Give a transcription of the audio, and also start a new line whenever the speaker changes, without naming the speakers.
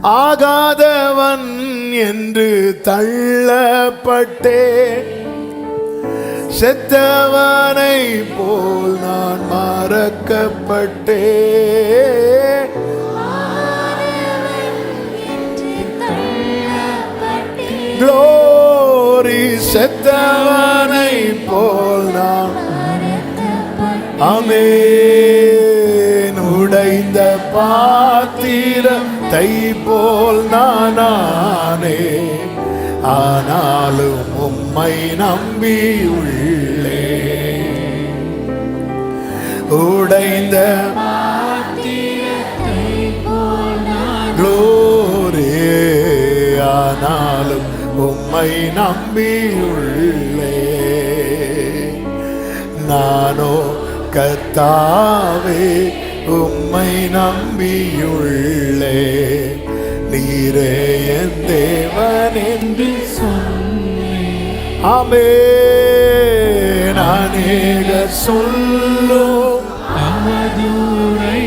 ஆகாதவன் என்று தள்ளப்பட்டே, செத்தவனை போல் நான் மறக்கப்பட்டே. க்ளோரி, செத்தவனை போல் நான். ஆமென். உடைந்த பாத்திரத்தை போல் நானே, ஆனாலும் உம்மை நம்பியுள்ளே. உடைந்த க்ளோரி, ஆனாலும் உம்மை நம்பியுள்ளே. நானோ கர்த்தாவே உம்மை நம்பியுள்ளே. நீரே என் தேவன் என்று சொன்னேன். ஆமென். அநேகர் சொல்லும்
அவதூறை